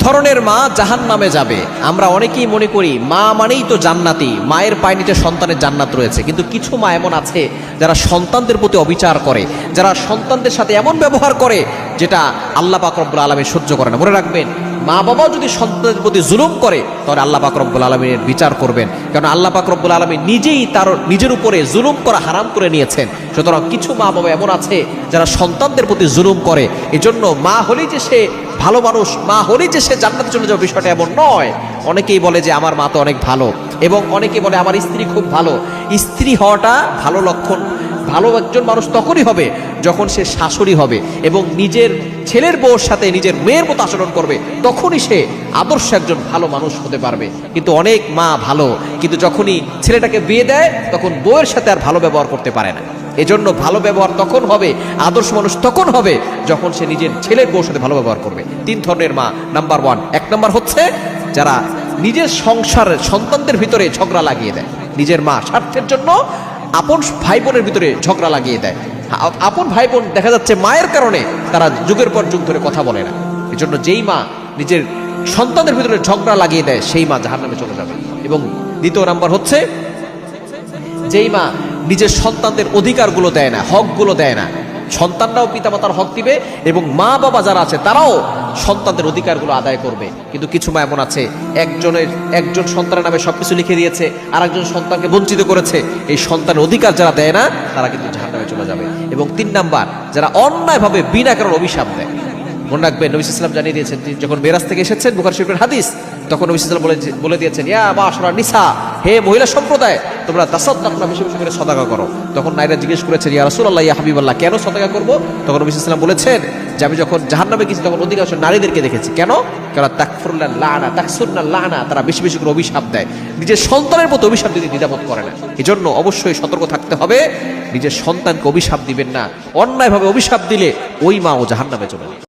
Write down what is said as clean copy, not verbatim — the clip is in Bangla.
ধরনের মা জাহান্নামে যাবে। আমরা অনেকেই মনে করি মা মানেই তো জান্নাতি, মায়ের পায়ে নিচে সন্তানের জান্নাত রয়েছে। কিন্তু কিছু মা এমন আছে যারা সন্তানদের প্রতি অবিচার করে, যারা সন্তানদের সাথে এমন ব্যবহার করে যেটা আল্লাহ পাক রব্বুল আলামিন সহ্য করে না। মনে রাখবেন, মা বাবাও যদি সন্তানের প্রতি জুলুম করে তাহলে আল্লাহ পাক রব্বুল আলামিনের বিচার করবেন, কারণ আল্লাহ পাক রব্বুল আলামিন নিজেই তার নিজের উপরে জুলুম করা হারাম করে নিয়েছেন। সুতরাং কিছু মা বাবা এমন আছে যারা সন্তানদের প্রতি জুলুম করে। এজন্য মা হলেই যে সে ভালো মানুষ, মা হলেই যে সে জান্নাতে চলে যাবে, বিষয়টা এমন নয়। অনেকেই বলে যে আমার মা তো অনেক ভালো, এবং অনেকে বলে আমার স্ত্রী খুব ভালো। স্ত্রী হওয়াটা ভালো লক্ষণ। ভালো একজন মানুষ তখনই হবে যখন সে শাশুড়ি হবে এবং নিজের ছেলের বউর সাথে নিজের মেয়ের মতো আচরণ করবে, তখনই সে আদর্শ একজন ভালো মানুষ হতে পারবে। কিন্তু অনেক মা ভালো, কিন্তু যখনই ছেলেটাকে বিয়ে দেয় তখন বউয়ের সাথে আর ভালো ব্যবহার করতে পারে না। এজন্য ভালো ব্যবহার তখন হবে, আদর্শ মানুষ তখন হবে যখন সে নিজের ছেলের বউর সাথে ভালো ব্যবহার করবে। 3 ধরনের মা। নাম্বার 1, 1 নম্বর হচ্ছে যারা নিজের সংসারের সন্তানদের ভিতরে ঝগড়া লাগিয়ে দেয়। নিজের মা স্বার্থের জন্য আপন ভাই বোনের ভিতরে ঝগড়া লাগিয়ে দেয়। আপন ভাই বোন দেখা যাচ্ছে মায়ের কারণে তারা যুগের পর যুগ ধরে কথা বলে না। এজন্য যেই মা নিজের সন্তানদের ভিতরে ঝগড়া লাগিয়ে দেয় সেই মা জাহান্নামে চলে যাবে। এবং 2 নাম্বার হচ্ছে যেই মা নিজের সন্তানদের অধিকারগুলো দেয় না, হকগুলো দেয় না। সন্তানরাও পিতামাতার হক দিবে এবং মা বাবা যারা আছে তারাও সন্তানদের অধিকারগুলো আদায় করবে। কিন্তু কিছু মা এমন আছে একজন সন্তানের নামে সবকিছু লিখে দিয়েছে, আর একজন সন্তানকে বঞ্চিত করেছে। এই সন্তানের অধিকার যারা দেয় না তারা কিন্তু জাহান্নামে চলে যাবে। এবং 3 নাম্বার, যারা অন্যায়ভাবে বিনা কারণে অভিশাপ দেয়। মনে রাখবেন, নবী সাল্লাল্লাহু আলাইহি ওয়াসাল্লাম জানিয়ে দিয়েছেন, তিনি যখন মেরাজ থেকে এসেছেন, বুখারী শরীফের হাদিস, তখন নবী সাল্লাল্লাহু আলাইহি ওয়াসাল্লাম বলে দিয়েছেন, ইয়া মাশারা নিসা, হে মহিলা সম্প্রদায়, তোমরা তাসাদদাকনা, বেশি বেশি করে সদকা করো। তখন নারীরা জিজ্ঞেস করেছেন, ইয়া রাসূলুল্লাহ, ইয়া হাবিবাল্লাহ, কেন সদকা করব? তখন নবী সাল্লাল্লাহু আলাইহি ওয়াসাল্লাম বলেছেন যে আমি যখন জাহান্নামে গেছি তখন অধিকাংশ নারীদেরকে দেখেছি। কেন? কারণ তাকফুরুল্লাহ লানা, তাকসুরনা লানা, তারা বেশি বেশি করে অভিশাপ দেয়। নিজের সন্তানের প্রতি অভিশাপ দিতে দ্বিধাবোধ করে না। এজন্য অবশ্যই সতর্ক থাকতে হবে, নিজের সন্তানকে অভিশাপ দিবেন না। অন্যায়ভাবে অভিশাপ দিলে ওই মা ও জাহান্নামে চলে যাবে।